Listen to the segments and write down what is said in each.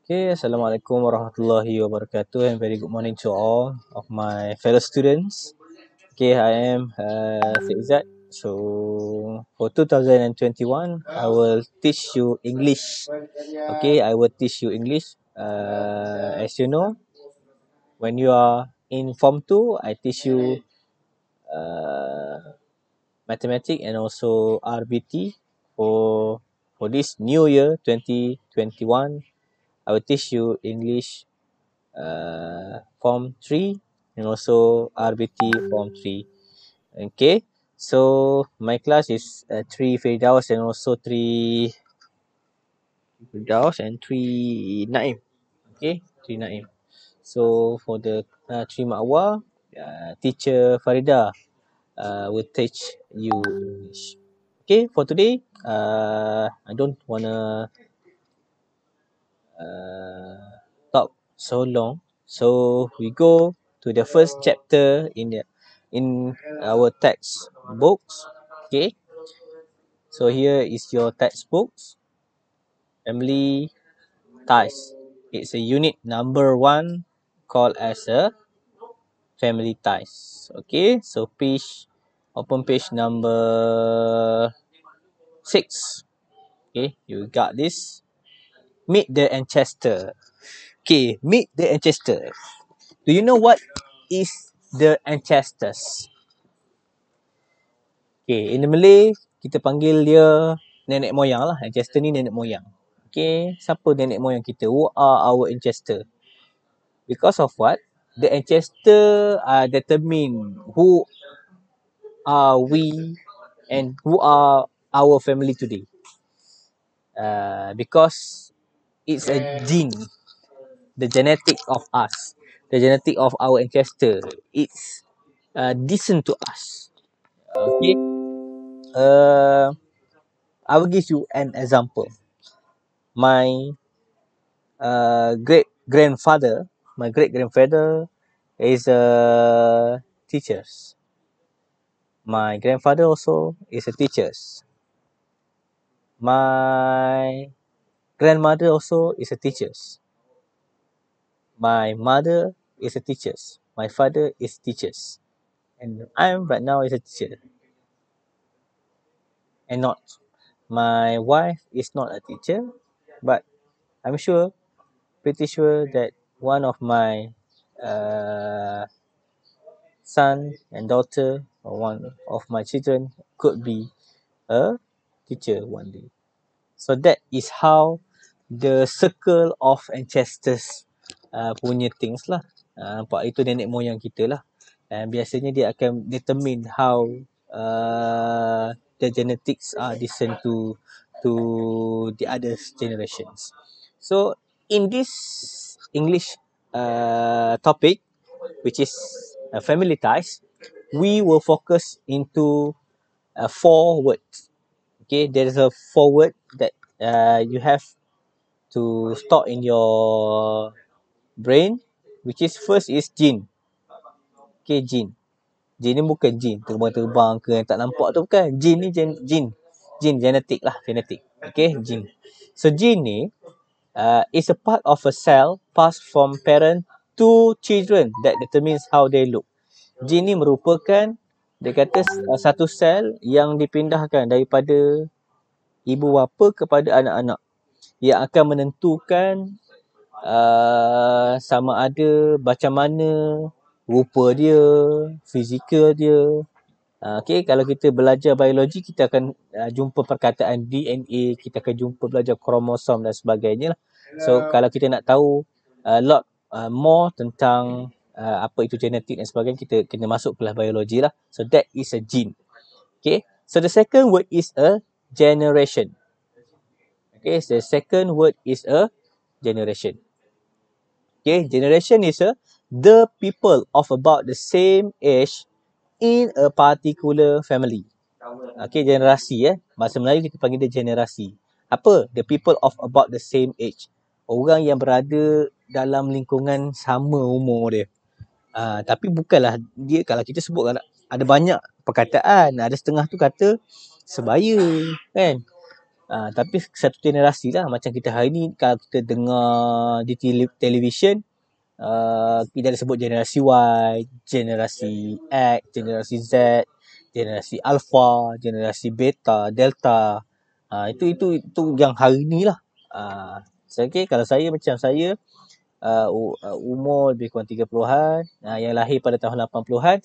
Okay, Assalamualaikum warahmatullahi wabarakatuh and very good morning to all of my fellow students. Okay, I am Faizat. So for 2021, I will teach you English. Okay, I will teach you English. As you know, when you are in Form 2, I teach you uh, mathematics and also RBT. For this new year 2021, I will teach you English Form 3 and also RBT Form 3. Okay, so my class is 3 Firdaus and also 3 Firdaus and 3 Naim. Okay, 3 Naim. So for the 3 Ma'wa, teacher Farida will teach you English. Okay, for today, I don't wanna talk so long. So we go to the first chapter in our textbooks. Okay. So here is your textbooks. Family ties. It's a unit number 1 called as a family ties. Okay. So open page number 6. Okay. You got this. Meet the ancestor. Okay. Meet the ancestor. Do you know what is the ancestors? Okay, in the Malay, kita panggil dia nenek moyang lah. Ancestor ni nenek moyang. Okay, siapa nenek moyang kita? Who are our ancestor? Because of what? The ancestor determine who are we and who are our family today. Because it's a gene, the genetic of us, the genetic of our ancestor. It's decent to us. Okay. I will give you an example. My great grandfather is a teacher. My grandfather also is a teacher. My grandmother also is a teacher. My mother is a teacher. My father is teachers. And I'm right now is a teacher. And not. My wife is not a teacher, but I'm pretty sure that one of my son and daughter or one of my children could be a teacher one day. So that is how the circle of ancestors punya things lah. Nampak itu nenek moyang kita lah. And biasanya dia akan determine how the genetics are descent to the other generations. So in this English topic, which is family ties, we will focus into 4 words. Okay, there is a 4 word that you have to store in your brain, which is first is jin. Okay, jin. Jin ni bukan jin terbang-terbang ke yang tak nampak tu, bukan. Jin ni jin genetik lah, genetik. Okay, jin. So jin ni is a part of a cell passed from parent to children that determines how they look. Jin ni merupakan, dia kata, satu sel yang dipindahkan daripada ibu bapa kepada anak-anak, yang akan menentukan sama ada macam mana rupa dia, fizikal dia. Okay, kalau kita belajar biologi, kita akan jumpa perkataan DNA, kita akan jumpa belajar kromosom dan sebagainya lah. So kalau kita nak tahu a lot more tentang apa itu genetik dan sebagainya, kita kena masuk kelas biologi lah. So that is a gene. Okay, so the second word is a generation. Okay, so the second word is a generation. Okay, generation is the people of about the same age in a particular family. Okay, generasi bahasa Melayu kita panggil dia generasi. Apa? The people of about the same age. Orang yang berada dalam lingkungan sama umur dia. Tapi bukanlah dia, kalau kita sebut ada banyak perkataan, ada setengah tu kata sebaya kan. Tapi satu generasi lah. Macam kita hari ni, kalau kita dengar di television, kita ada sebut generasi Y, generasi X, generasi Z, generasi Alpha, generasi Beta, Delta. Itu yang hari ni lah. Okay, kalau saya macam saya, umur lebih kurang 30-an, yang lahir pada tahun 80-an,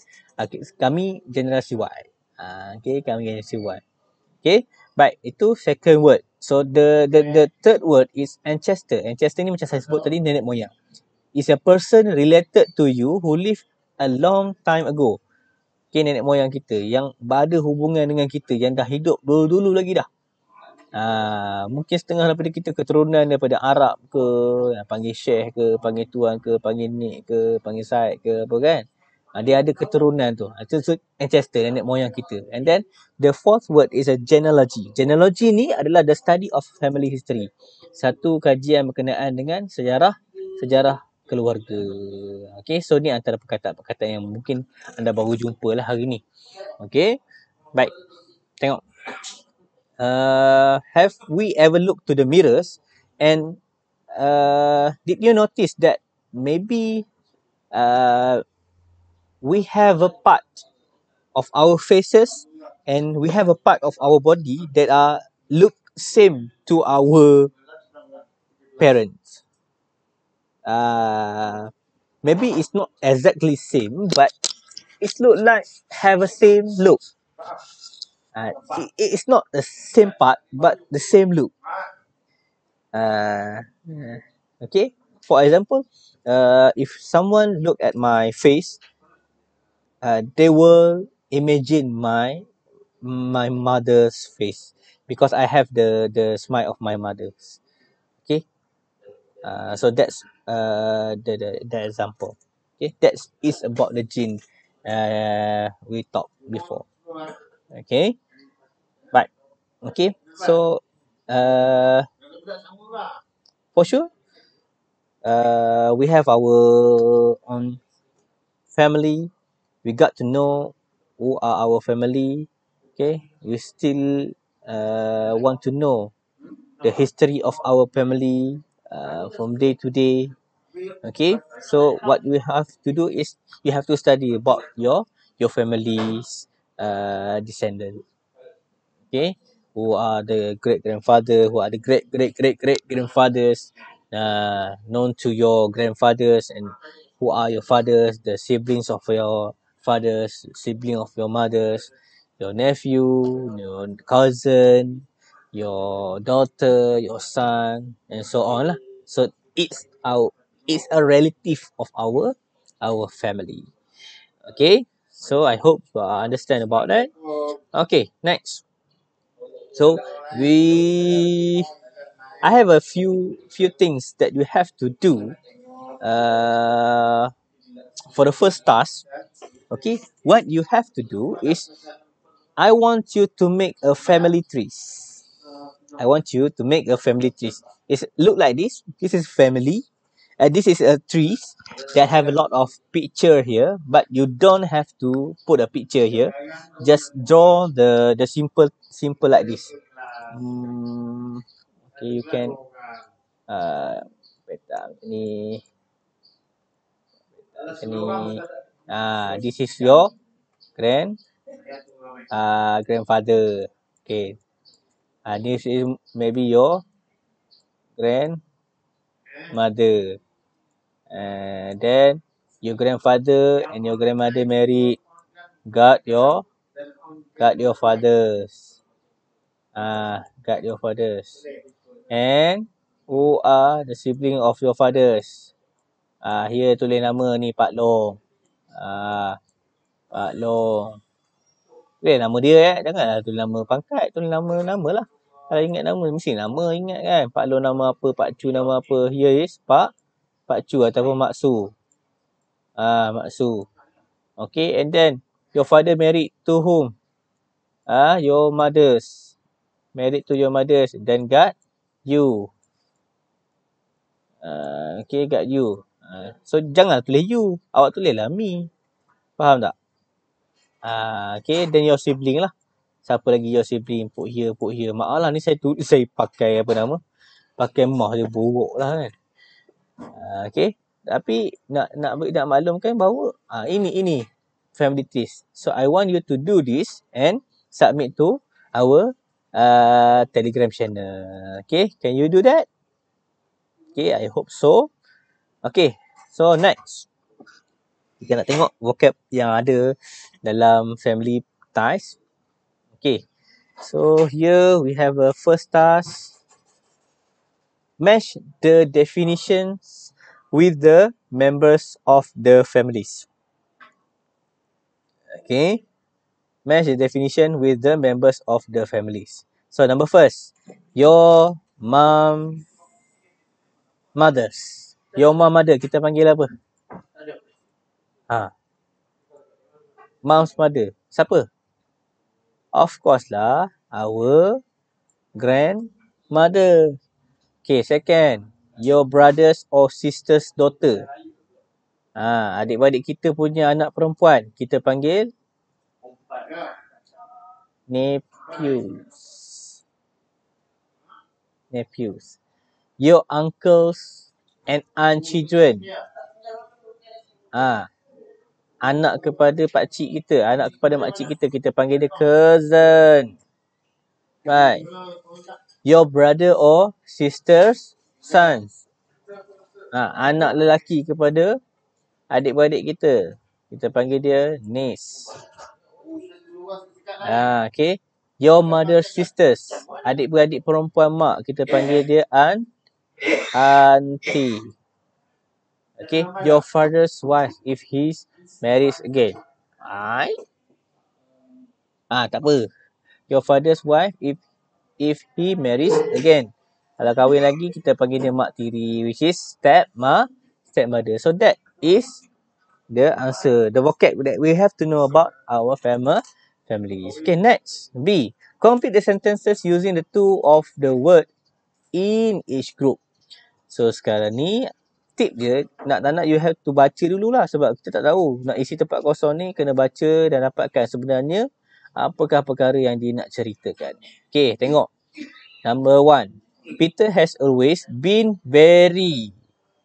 kami generasi Y. Okay, kami generasi Y. Okay, baik, itu second word. So the third word is ancestor. Ancestor ni macam saya sebut tadi, nenek moyang. Is a person related to you who lived a long time ago. Okay, nenek moyang kita yang berada hubungan dengan kita, yang dah hidup dulu-dulu lagi dah. Mungkin setengah daripada kita keturunan daripada Arab ke, panggil Syekh ke, panggil Tuan ke, panggil Nik ke, panggil Said ke, apa kan. Dia ada keturunan tu. Itu ancestor, nenek moyang kita. And then the fourth word is a genealogy. Genealogy ni adalah the study of family history. Satu kajian berkenaan dengan sejarah keluarga. Okay, so ni antara perkataan-perkataan yang mungkin anda baru jumpa lah hari ni. Okay, baik. Tengok. Have we ever looked to the mirrors and did you notice that maybe we have a part of our faces and we have a part of our body that look same to our parents. Maybe it's not exactly same, but it look like have a same look. It's not the same part, but the same look. Okay. For example, if someone look at my face, they will imagine my mother's face because I have the smile of my mother's. Okay. So that's the example. Okay, that is about the gene we talked before. Okay, right. Okay, so for sure, we have our own family. We got to know who are our family. Okay, we still want to know the history of our family from day to day. Okay, so what we have to do is you have to study about your family's descendant. Okay, who are the great grandfather, who are the great grandfathers known to your grandfathers, and who are your fathers, the siblings of your fathers, sibling of your mothers, your nephew, your cousin, your daughter, your son, and so on lah. So it's a relative of our family. Okay, so I hope you understand about that. Okay, next. So I have a few things that you have to do for the first task. Okay, what you have to do is I want you to make a family tree. I want you to make a family tree. It look like this. This is family. This is a tree that have a lot of picture here, but you don't have to put a picture here. Just draw the simple like this. Okay, you can ni this is your grandfather. Okay, this is maybe your grandmother, and then your grandfather and your grandmother married, got your fathers, and who are the sibling of your fathers. Here tulis nama ni Pak Long. Pak Long. Tulis nama dia janganlah tulis nama pangkat, tulis nama lah. Kalau ingat nama, mesti nama ingat kan. Pak Long nama apa, Pak Chu nama apa. Here is Pak Chu ataupun Mak Su. Mak Su. Okay, and then your father married to whom? Your mothers. Married to your mothers. Then got you. Okay, got you. So jangan tulis you. Awak tulislah me. Faham tak? Okay, then your sibling lah. Siapa lagi your sibling? Put here. Maaf lah, ni saya pakai apa nama? Pakai mouse dia buruk lah kan. Okay. Tapi nak maklumkan bahawa ini family trees. So I want you to do this and submit to our Telegram channel. Okay. Can you do that? Okay. I hope so. Okay. So next. Kita nak tengok vocab yang ada dalam family ties. Okay. So here we have a first task. Match the definitions with the members of the families. Okay. Match the definition with the members of the families. So number first, your mothers. Your mother, kita panggil apa? Mom's mother. Siapa? Of course lah, our grandmother. Okay, second, your brothers or sisters' daughter. Adik-beradik kita punya anak perempuan, kita panggil nephews. Your uncles and aunt children. Anak kepada pakcik kita, anak kepada makcik kita, kita panggil dia cousin. Right. Your brother or sister's sons. Anak lelaki kepada adik-beradik kita, kita panggil dia niece. Okay. Your mother's sisters, adik-beradik perempuan mak, kita panggil dia auntie. Okay. Your father's wife, if he's marries again. Tak apa. Your father's wife, if he marries again. Kalau kahwin lagi, kita panggil dia mak tiri, which is stepmother. So that is the answer, the vocab that we have to know about our families. Okay, next. B. Complete the sentences using the two of the word in each group. So sekarang ni tip dia, nak tak nak you have to baca dululah, sebab kita tak tahu nak isi tempat kosong ni, kena baca dan dapatkan sebenarnya apakah perkara yang dia nak ceritakan. Okay, tengok. Number 1. Peter has always been very.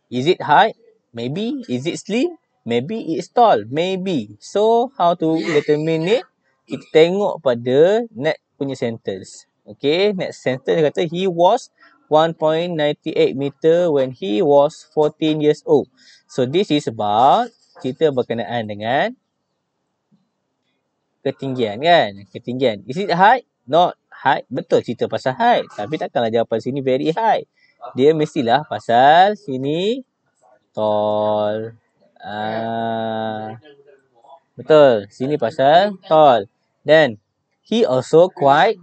Is it high? Maybe. Is it slim? Maybe it's tall. Maybe. So, how to determine it? Kita tengok pada next punya sentence. Okay, next sentence dia kata he was 1.98 meter when he was 14 years old. So, this is about cerita berkenaan dengan ketinggian kan? Ketinggian. Is it high? Not high. Betul cerita pasal high. Tapi takkanlah jawapan sini very high. Dia mestilah pasal sini tall. Betul. Sini pasal tall. Then, he also quite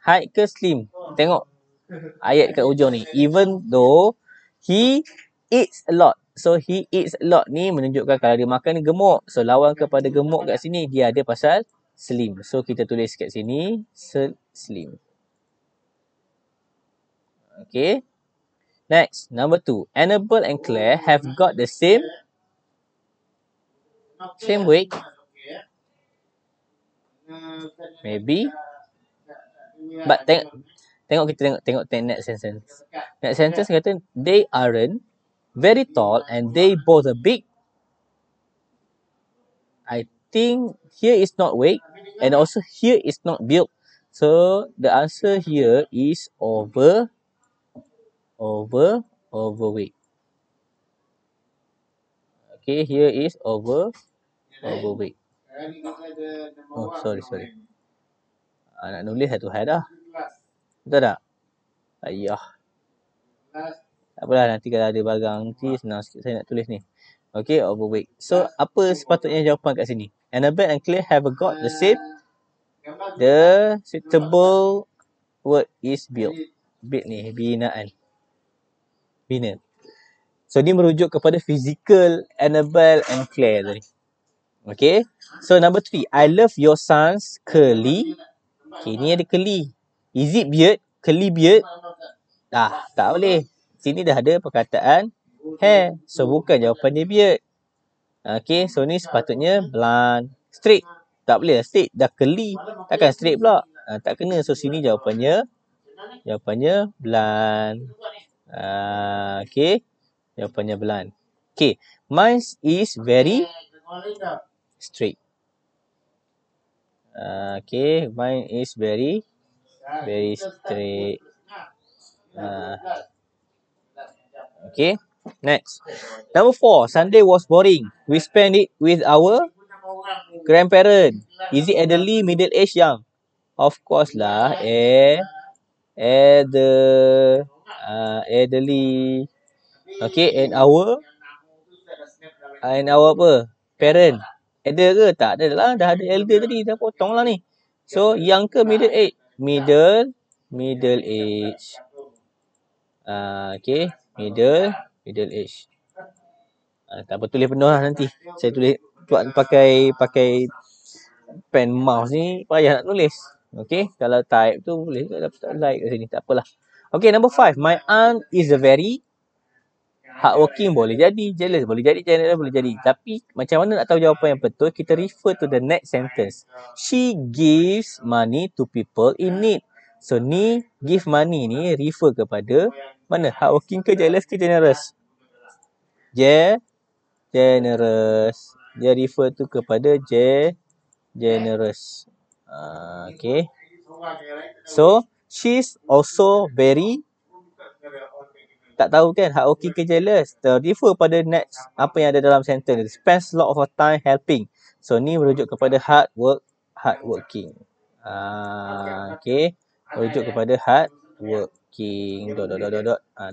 height ke slim? Tengok ayat kat ujung ni. Even though he eats a lot. So, he eats a lot ni menunjukkan kalau dia makan ni gemuk. So, lawan kepada gemuk kat sini, dia ada pasal slim. So, kita tulis kat sini, slim. Okay. Next, number 2. Annabelle and Claire have got the same weight. Maybe. But tengok next sentence. Next sentence kata, they aren't very tall and they both are big. I think here is not weight and also here is not built. So the answer here is overweight. Okay, here is overweight. Oh, sorry. Nak nulis satu hal dah. Betul tak? Ayah. Tak apalah, nanti kalau ada barang nanti senang sikit saya nak tulis ni. Okay, overweight. So, apa sepatutnya jawapan kat sini? Annabelle and Claire have got the same. The suitable word is built. Built ni, binaan. Bina. So, ni merujuk kepada physical Annabelle and Claire tadi. Okay. So, number 3. I love your son's curly. Okay, ni ada curly. Is it beard? Curly beard? Tak boleh. Sini dah ada perkataan hair. So, bukan jawapan dia beard. Okay, so ni sepatutnya blonde. Straight. Tak boleh straight, dah keli. Takkan straight pula. Tak kena. So sini jawapannya blunt. Okay. Jawapannya blunt. Okay. Mine is very straight. Okay. Mine is very straight. Okay. Next. Number 4. Sunday was boring. We spent it with our grandparent. Is it elderly, middle age, young? Of course lah. Elderly. Okay. And our apa? Parent. Ada ke? Tak ada lah. Dah ada elder tadi. Dah potong lah ni. So, young ke middle age? Middle age. Okay. Middle age. Tak apa, tulis penuh lah nanti. Saya tulis pakai pen mouse ni payah nak tulis. Okay. Kalau type tu boleh ke dapat like kat sini. Tak apalah. Okay. Number 5. My aunt is a very hardworking. Boleh jadi. Jealous. Boleh jadi. Boleh jadi. Tapi macam mana nak tahu jawapan yang betul? Kita refer to the next sentence. She gives money to people in need. So ni give money ni refer kepada mana? Hardworking ke jealous ke generous? Generous. Dia refer tu kepada generous. Okay. So she's also very, tak tahu kan, hardworking ke jealous. Refer pada next apa yang ada dalam sentence. Spends a lot of time helping. So ni merujuk kepada hardworking. Okay. Merujuk kepada hardworking.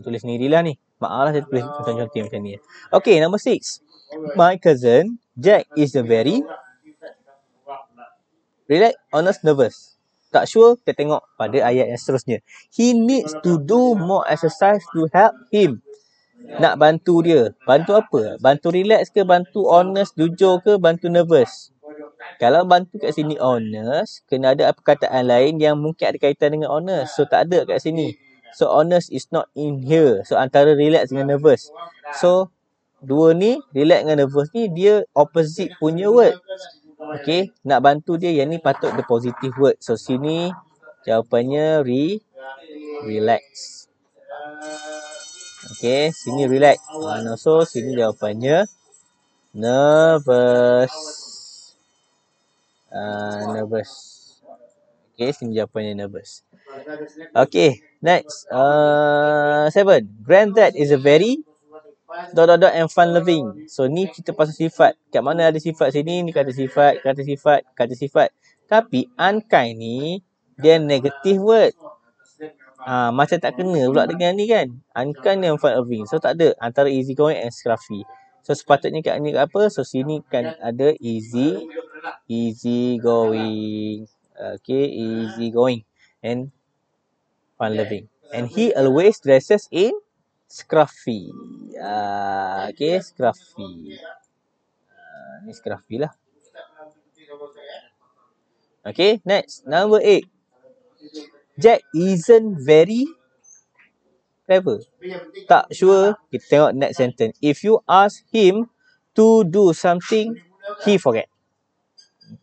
Tulis sendirilah ni. Maaf lah saya tulis contoh-contoh macam ni. Okay, number 6. My cousin Jack is a very relax, honest, nervous. Tak sure, kita tengok pada ayat yang seterusnya. He needs to do more exercise to help him. Nak bantu dia. Bantu apa? Bantu relax ke? Bantu honest, jujur ke? Bantu nervous? Kalau bantu kat sini honest, kena ada perkataan lain yang mungkin ada kaitan dengan honest. So tak ada kat sini. So honest is not in here. So antara relax dengan nervous. So dua ni, relax dengan nervous ni, dia opposite punya word. Okay, nak bantu dia, yang ni patut the positive word. So sini jawapannya relax. Okay, sini relax. So sini jawapannya nervous. Nervous. Okay, sini jawapannya nervous. Okay, next. 7. Granddad is a very and fun loving. So ni kita pasal sifat. Kat mana ada sifat sini, ni kata sifat. Tapi unkind ni dia negative word. Macam tak kena pula dengan ni kan. Unkind and fun loving. So tak ada antara easy going and scruffy. So sepatutnya kat ni apa? So sini kan ada easy going. Okay, easy going and fun loving. And he always dresses in scruffy. Okay, scruffy. Ni scruffy lah. Okay, next. Number 8. Jack isn't very clever. Tak sure. Kita tengok next sentence. If you ask him to do something, he forget.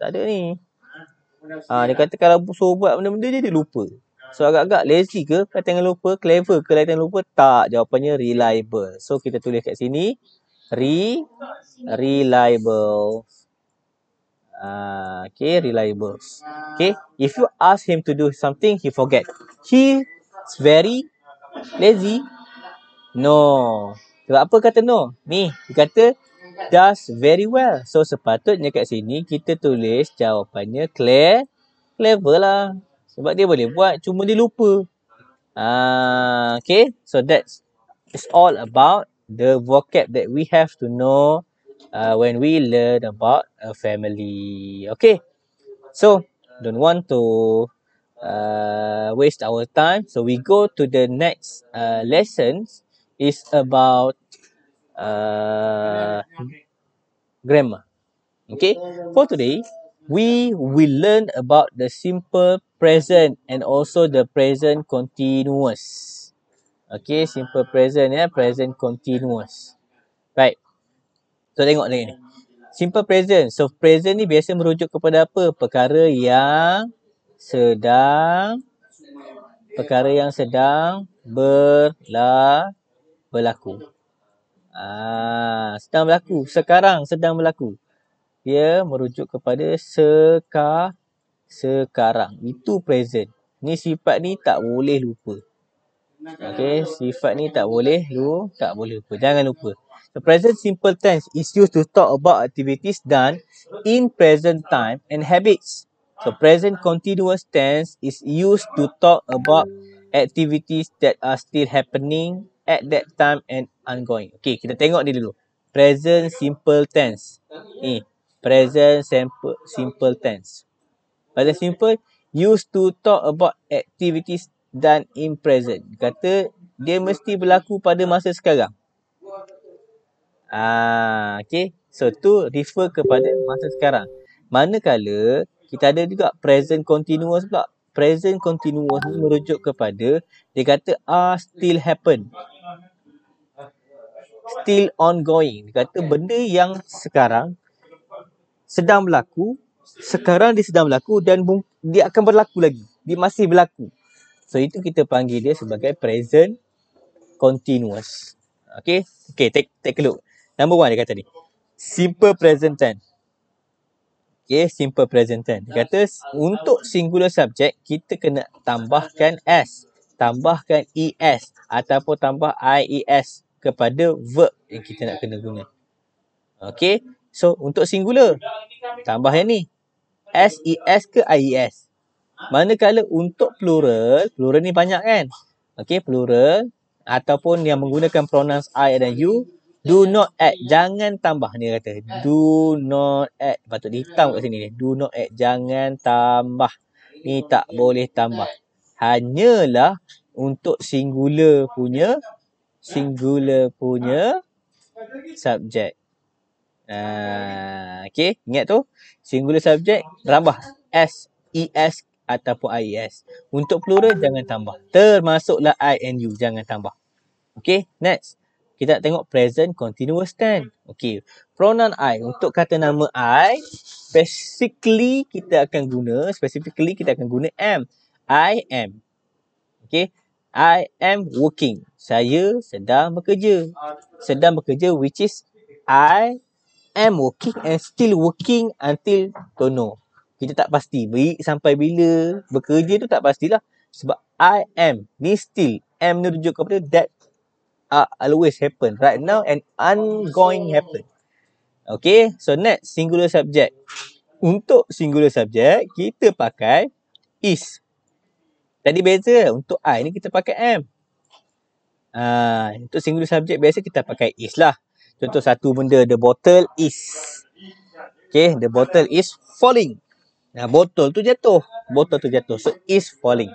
Tak ada ni. Dia kata kalau suruh buat benda-benda dia lupa. So agak-agak lazy ke kaitan dengan lupa? Clever ke kaitan dengan lupa? Tak. Jawapannya reliable. So kita tulis kat sini. Reliable. Okay, reliable. Okay, if you ask him to do something, he forget. He's very lazy. No. Sebab apa kata no? Ni, dia kata does very well. So sepatutnya kat sini kita tulis jawapannya clever lah. Sebab dia boleh buat, cuma dia lupa. Okay, so it's all about the vocab that we have to know when we learn about a family. Okay, so don't want to waste our time. So we go to the next lesson. Is about grammar. Okay, for today we will learn about the simple present and also the present continuous. Okay, simple present ya, present continuous. Right. So tengok lagi ni. Simple present. So present ni biasa merujuk kepada apa? Perkara yang sedang berlaku. Sedang berlaku. Sekarang sedang berlaku. Dia merujuk kepada sekarang. Itu present. Ni sifat ni tak boleh lupa. Okay, sifat ni tak boleh lupa. Jangan lupa. The present simple tense is used to talk about activities done in present time and habits. So present continuous tense is used to talk about activities that are still happening at that time and ongoing. Okay, kita tengok ni dulu. Present simple tense. Ni, present simple tense. Present simple used to talk about activities done in present. Kata dia mesti berlaku pada masa sekarang. Okay. So tu refer kepada masa sekarang. Manakala kita ada juga present continuous pula. Present continuous ni merujuk kepada dia kata still happen. Still ongoing. Dia kata benda yang sekarang sedang berlaku, sekarang dia sedang berlaku dan dia akan berlaku lagi. Dia masih berlaku. So itu kita panggil dia sebagai present continuous. Okay, take a look. Number 1 dia kata ni. Simple present tense. Okay, simple present tense. Dia kata untuk singular subject kita kena tambahkan s, tambahkan es ataupun tambah ies kepada verb yang kita nak kena guna. Okay, so untuk singular tambah yang ni. SES ke IES. Manakala untuk plural ni banyak kan? Okay, plural ataupun yang menggunakan pronouns I dan you, do not add. Jangan tambah. Ni kata, do not add. Patut dihitam kat sini ni. Do not add. Jangan tambah. Ni tak boleh tambah. Hanyalah untuk singular punya subject. Okay, ingat tu. Singular subject tambah S, ES ataupun IES. Untuk plural jangan tambah. Termasuklah I and you, jangan tambah. Okay, next. Kita nak tengok present continuous tense. Okay, pronoun I. Untuk kata nama I, specifically kita akan guna am. I am. Okay, I am working. Saya sedang bekerja. Which is I am working and still working until don't know. Kita tak pasti sampai bila bekerja tu tak pastilah. Sebab I am ni still. Am ni rujuk kepada that always happen. Right now and ongoing happen. Okay, so next singular subject. Untuk singular subject kita pakai is. Tadi beza. Untuk I ni kita pakai am. Untuk singular subject biasa kita pakai is lah. Contoh satu benda, the bottle is. Okay, the bottle is falling. Botol tu jatuh. So is falling.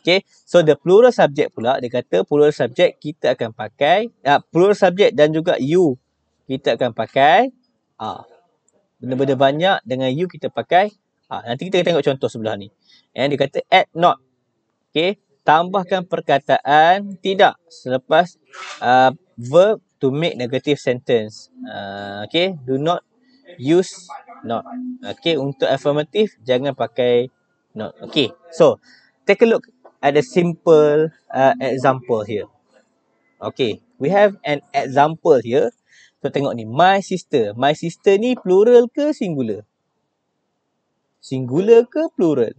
Okay, so the plural subject pula, dia kata plural subject kita akan pakai, plural subject dan juga you, kita akan pakai benda-benda banyak dengan you kita pakai nanti kita tengok contoh sebelah ni. And dia kata add not. Okay, tambahkan perkataan tidak selepas verb to make negative sentence. Okay, do not use not. Okay, untuk affirmative jangan pakai not. Okay, so take a look at the simple example here. Okay, we have an example here. So tengok ni, my sister. My sister ni plural ke singular? Singular ke plural?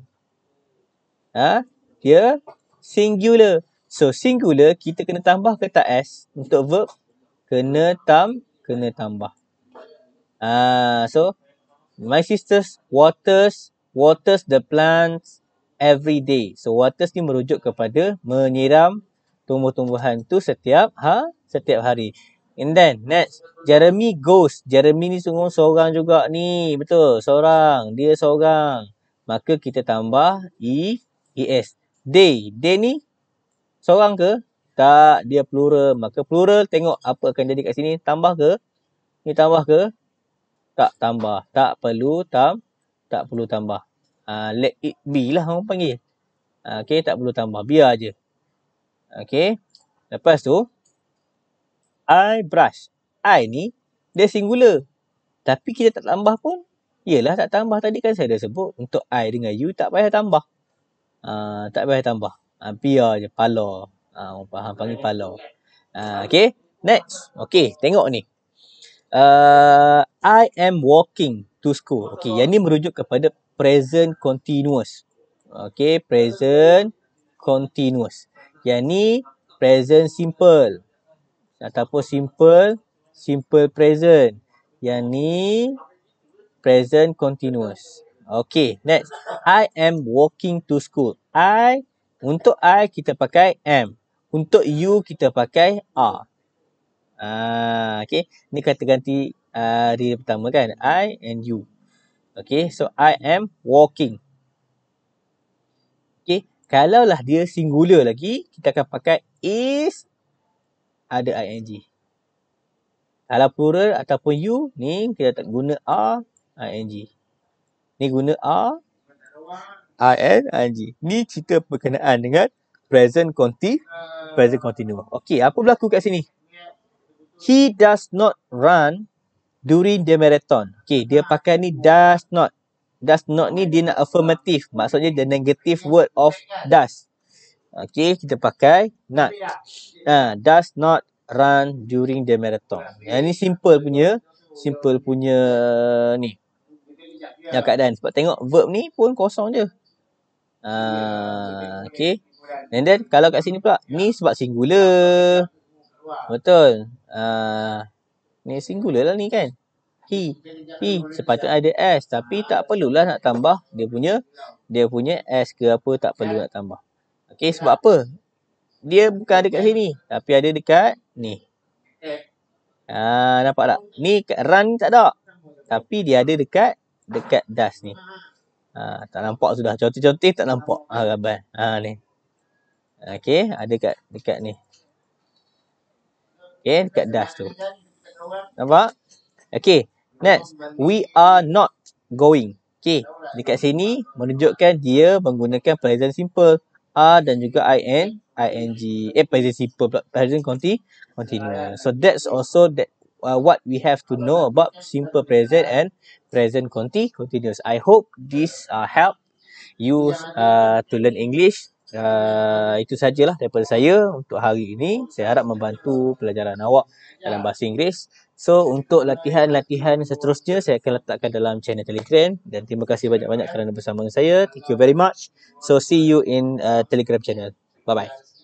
Dia singular. So singular kita kena tambah kata s. Untuk verb kena tambah. So my sister's waters the plants every day. So waters ni merujuk kepada menyiram tumbuh-tumbuhan tu setiap hari. And then next, Jeremy goes. Jeremy ni sungguh seorang juga ni. Betul, seorang. Dia seorang. Maka kita tambah es. They ni seorang ke? Tak, dia plural. Maka plural tengok apa akan jadi kat sini. Tambah ke? Ni tambah ke? Tak tambah. Tak perlu tambah. Let it be lah orang panggil. Okay, tak perlu tambah. Biar je. Okay. Lepas tu, I brush. I ni, dia singular. Tapi kita tak tambah pun, yelah tak tambah. Tadi kan saya dah sebut, untuk I dengan you tak payah tambah. Tak payah tambah. Biar je, pala. Orang faham panggil pala. Okay, next. Okay, tengok ni. I am walking to school. Okay, yang ni merujuk kepada present continuous. Okay, present continuous. Yang ni present simple. Ataupun simple present. Yang ni present continuous. Okay, next. I am walking to school. Untuk I kita pakai am. Untuk you kita pakai are. Okay, ni kata ganti dia pertama kan, I and you. Okay, so I am walking. Okay, kalaulah dia singular lagi, kita akan pakai is, ada ing. Kalau plural ataupun you, ni kita tak guna are, ing. Ni guna are, ing. Ni cerita berkenaan dengan present continuous. Okay, apa berlaku kat sini? He does not run during the marathon. Okay, dia pakai ni does not. Does not ni dia nak affirmative. Maksudnya the negative word of does. Okay, kita pakai not. Does not run during the marathon. Yang ni simple punya ni. Yang keadaan. Sebab tengok verb ni pun kosong je. Okay. And then kalau kat sini pula, ni sebab singular. Betul. Ni singular lah ni kan. He sepatutnya ada S, tapi tak perlulah nak tambah dia punya S ke apa, tak perlu nak tambah. Okey, sebab apa? Dia bukan ada kat sini, tapi ada dekat ni. Nampak tak? Ni kat run tak ada. Tapi dia ada dekat does ni. Tak nampak sudah. Contoh-contoh tak nampak. Gambar. Ni. Okey, ada dekat ni. Okey, dekat does tu. Nampak? Okay, next. We are not going. Okay, dekat sini menunjukkan dia menggunakan present simple. Are dan juga ing. Present simple, present continuous. So that's also what we have to know about simple present and present continuous. I hope this help you to learn English. Itu sajalah daripada saya untuk hari ini. Saya harap membantu pelajaran awak dalam bahasa Inggeris. So, untuk latihan-latihan seterusnya, saya akan letakkan dalam channel Telegram. Dan terima kasih banyak-banyak kerana bersama dengan saya. Thank you very much. So, see you in Telegram channel. Bye-bye.